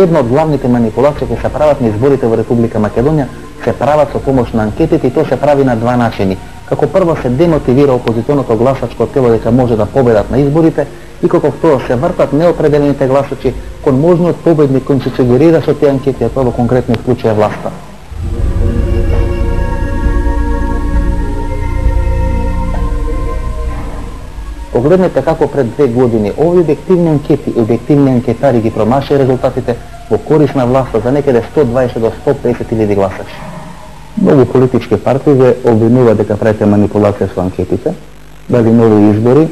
една од главните манипулации кои се прават на изборите во Република Македонија се прават со помош на анкетите и тоа се прави на два начини. Како прво се демотивира опозиционото гласачко тело дека може да победат на изборите и како второ се вртат неопределените гласачи кон можниот победник кој се сугерира со тие анкети, а тоа во конкретниот случај е власта. Погледнете како пред 2 години овие објективни анкети и објективни анкетари ги промашија резултатите во корис на власта за некаде 120 до 150 илјади гласачи. Многу политички партии ве обвинуваат дека правите манипулација со анкетите, дали нови избори,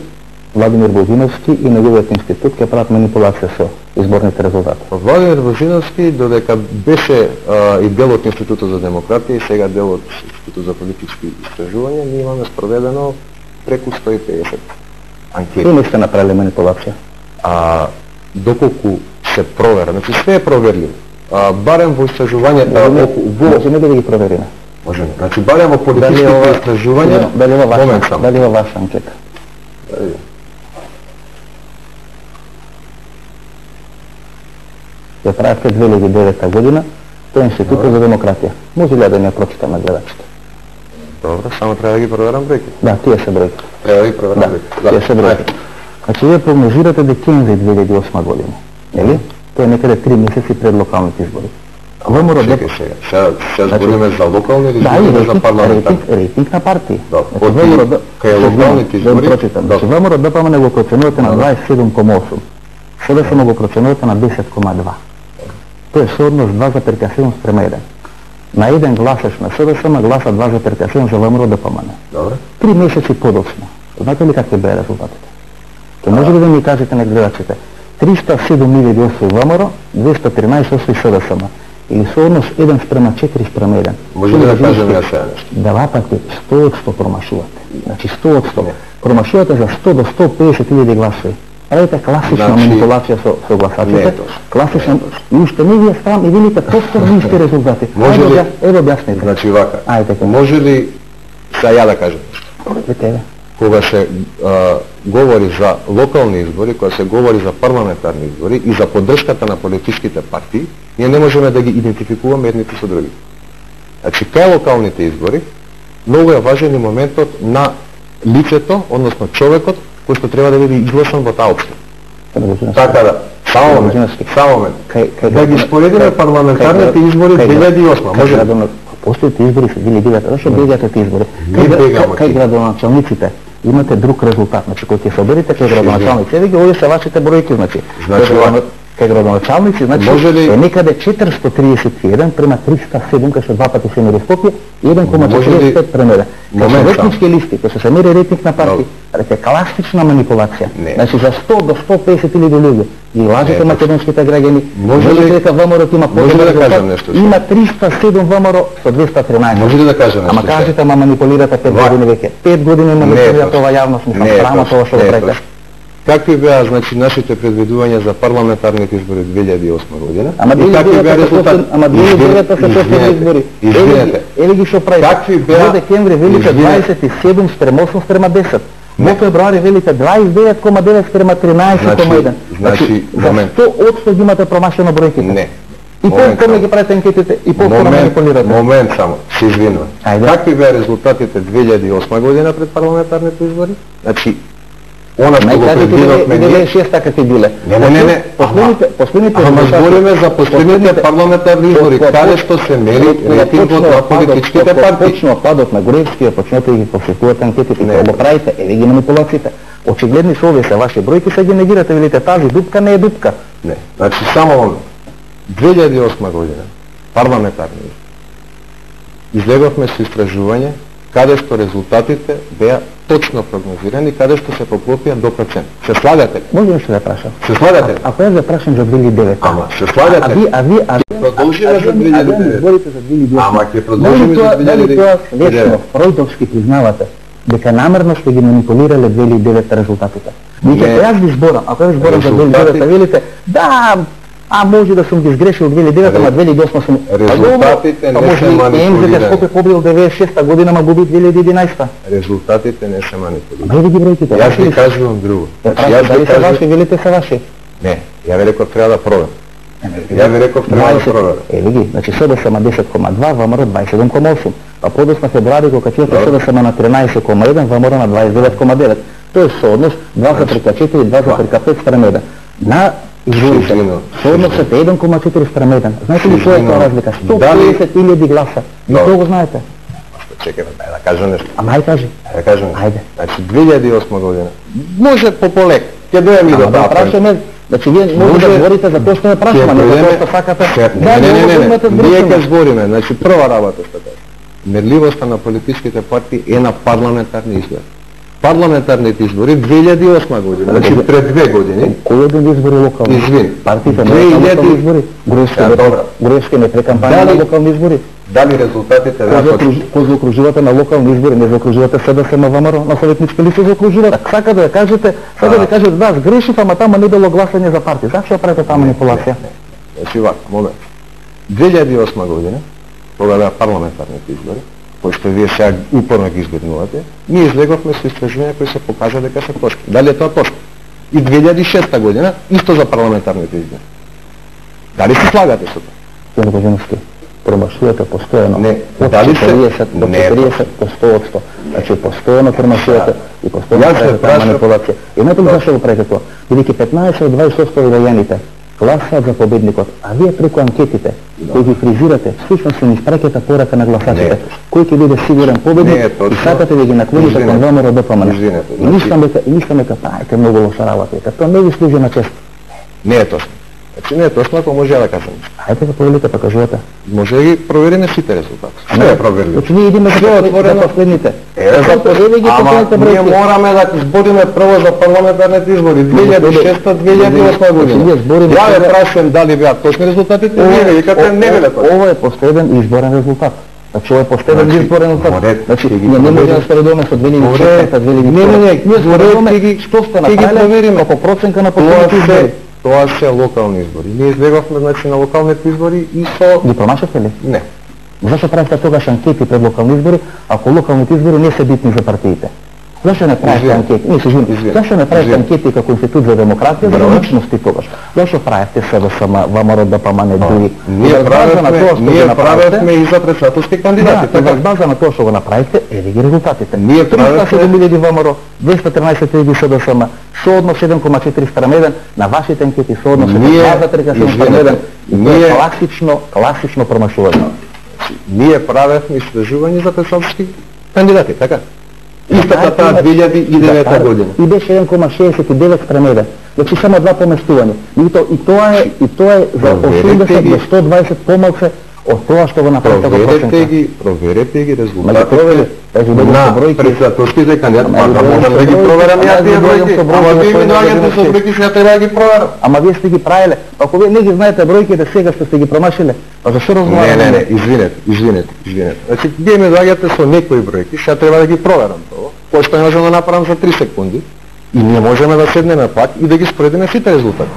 Владимир Божиновски и неговиот институт ќе прават манипулација со изборните резултати. Владимир Божиновски, додека беше и дел од Институтот за демократија и сега дел од Институтот за политички истражувања, ние имаме спроведено преку 150 анкети. И не сте направили манипулација? Доколку се провера, значи све е проверливо. Барем во истражувањата можеме да ги провериме. Можеме. Значи барем во политичките истражувања, дали во ваша анкета? Ја правите 2009 година, тоа е Институтот за демократија. Може ли да не прочитам на гледачите? Добро, само треба да ги проверам бројки. Да, тие се бројки. Треба да ги проверам бројки. Тие се бројки. Значи, вие прогнозирате декември 2008 година, нели? Тоа е некаде 3 месеци пред локалните избори. Чекај сега збориме за локални или збориме за парламентарни? Рейтинг на партии. Кај локалните избори? Значи, ВМРО ДПМН го проценувате на 27,8. СДСМ го проценувате на 10,2. Тоа е сооднос 2,7 спрема 1. На еден гласач на СДСМ гласа 2,7 за ВМРО ДПМН. Добре. 3 месеци подоцна. Знаете ли какви беа резултатите? Ке може ли да ми кажете на гледачите? 307.000 освои ВМРО, 213 освои СДСМ. Или сооднос 1 спрема 4 спрема 1. Може ли да кажем ја сега нешто? Два пати 100% промашувате. Значи 100%. Промашувате за 100 до 150 илјади гласови. Правите класична манипулација со гласачите. Класична. И уште не ви е срам и велите повторно исти резултати. Може ли? Ево објаснете. Значи вака. Ајде. Може ли сега ја да кажем? Кога се говори за локални избори, кога се говори за парламентарни избори и за поддршката на политичките партии, ние не можеме да ги идентификуваме едните со други. Значи, кај локалните избори, многу е важен и моментот на лицето, односно човекот, кој што треба да биде изгласан во таа општина. Така да, само момент. Да ги споредиме парламентарните избори 2008. Може да постоите избори се били бегате, зашто бегате тие избори? Кај градоначалниците имате друг резултат, значи кој ќе соберете кај градоначалници, еве ги овие се вашите бројки, значи. Кај градоначалници, значи е некаде 431 према 307, кај што два пати се мери Скопје, 1,45 према 1. Кај рейтиншки листи, кај што се мери рейтинг на партии, е класична манипулација. Значи за 100 до 150 илјади луѓе ги лажете македонските граѓани. Може ли дека ВМРО има подобен резултат? Има 307 ВМРО со 213. Може ли да кажем нешто? Ама кажете, ама манипулирате 5 години веќе. 5 години манипулирате ова јавност, мислам, срамо тоа што го правите. Какви беа, значи, нашите предвидувања за парламентарните избори 2008 година? Ама и какви беа резултати? Ама 2009 се последни избори. Еве ги што правите. Какви беа? Во декември велите 27 спрема 8 спрема 10. Во февруари велите 29,9 спрема 13,1. Значи, момент. За 100% ги имате промашено бројките. Не. И повторно ги правите анкетите и повторно манипулирате. Момент само, се извинувам. Какви беа резултатите 2008 година пред парламентарните избори? Значи, она што го предвидовме ние... 2006 какви биле? Не. Последните... Ама збориме за последните парламентарни избори, каде што се мери рейтингот на политичките партии. Почнува падот на Груевски, почнете да ги фалшификувате анкетите, не го правите, еве ги манипулациите. Очигледни се овие се ваши бројки, се ги негирате, велите тази дупка не е дупка. Не, значи само момент. 2008 година, парламентарни избори. Излеговме со истражување каде што резултатите беа точно прогнозирани, каде што се поклопија до процент. Се слагате ли? Може нешто да прашам? Се слагате ли? Ако ја да прашам за 2009. Ама, се слагате ли? А вие продолжиме за 2009. Зборите за 2009. Ама ќе продолжиме за 2009. Дали тоа лесно, фројдовски признавате, дека намерно сте ги манипулирале 2009 резултатите? Јас ги зборам, ако јас зборам за 2009, велите, да, може да сум ги сгрешил 2009, ама 2008 сум... Резултатите не се манипулирани. Скопје победил 96 година, ма губи 2011. Резултатите не се манипулирани. Вие ги бројките. Јас ви кажувам друго. Дали се ваши, велите се ваши? Не, ја великов треба да пробам. Ја ви реков треба да проверам. Види, значи СДСМ 10,2, ВМРО 27,8. А подоцна февруари кога качијате СДСМ на 13,1, ВМРО на 29,9. Тој сооднос 2:4, 2:5 спрем 1. На изборите соодносот е 1,4 спрем 1. Знаете ли која е тоа разлика? 150.000 гласа. И тоа го знаете. Чекай, да кажам нешто. Ама ај кажи. Да кажам. Ајде. Значи 2008 година. Може полек. Ќе дојдем и до таа. Прашаме, значи вие може да зборите за тоа што не прашаме, не за тоа што сакате. Ние ќе збориме, значи прва работа што кажа. Мерливоста на политичките партии е на парламентарни избори. Парламентарните избори 2008 година, значи пред 2 години. Кој еден избори локални? Извини. Партиите не локални избори. Груевски не прекампања на локални избори. Дали резултатите Кој заокружувате на локални избори, не заокружувате СДСМ ВМРО, на советнички листи заокружувате. Сака да ја кажете, да кажете да, сгрешив, ама тама не било гласање за партија. Зашто ја правите таа манипулација? Значи вака, момент. 2008 година, кога беа парламентарните избори, кои што вие сега упорно ги избегнувате, ние излеговме со истражувања кои се покажа дека се тошки. Дали е тоа тошко? И 2006 година, исто за парламентарните избори. Дали се слагате со тоа? Јанко Женовски, промашувате постојано. Не, од 40 до 40 по 100%. Значи постојано промашувате и постојано правите таа манипулација. И знаете ли зашто го правите тоа? Бидејќи 15 од 20% од граѓаните гласаат за победникот, а вие преку анкетите кои ги фризирате, всушност се ни испраќате порака на гласачите, кој ќе биде сигурен победник и сакате да ги наклоните кон ВМРО ДПМН. И мислам дека тајте многу лоша работа, тоа не ви служи на чест. Не е точно. Значи не е точно, ако може да кажам. Ајде да проверите, па кажувате. Може да ги провериме сите резултати. Не е проверили. Значи ние идеме за последните. За проверите ги последните бројки. Ние мораме да збориме прво за парламентарните избори 2006-2008 година. Ја ве прашувам дали беа точни резултатите, вие викате не биле точни. Ова е последен изборен резултат. Значи ова е последен изборен резултат. Значи ние не можеме да споредуваме со 2004-2005. Не, ние споредуваме што сте направиле како проценка на последните избори. Тоа се локални избори. Ние излеговме значи на локалните избори и со... Ги промашавте ли? Не. Зашто правите тогаш анкети пред локални избори, ако локалните избори не се битни за партиите? Зашто не правите анкети? Не се жени. Зашто не правите анкети како Институт за демократија за личности тогаш? Зашто правите СДСМ, ВМРО ДПМН други? Ние правевме и за председателски кандидати. Така база на тоа што го направите, еви ги резултатите. Ние правевме 307.000 ВМРО, 213.000 СДСМ, сооднос 7,4 спрем 1, на вашите анкети сооднос 2,3 спрем 1. Ние класично промашување. Ние правевме истражување за председателски кандидати, така? Истата таа 2009 година. И беше 1,69 спрем 1. Значи само два поместувања. И тоа е за 80 до 120 помалку од тоа што го направите го процента. Проверете ги резултатите на председателските кандидати. Може да ги проверам ја тие бројки. Ама вие ми доаѓате со бројки, сега треба да ги проверам. Ама вие сте ги правиле. Ако вие не ги знаете бројките сега што сте ги промашиле, а зашто разговараме? Не, извинете. Значи вие ми доаѓате со некои бројки, сега треба да ги проверам тоа. Кој што не можам да направам за 3 секунди. И ние можеме да седнеме пак и да ги споредиме сите резултати.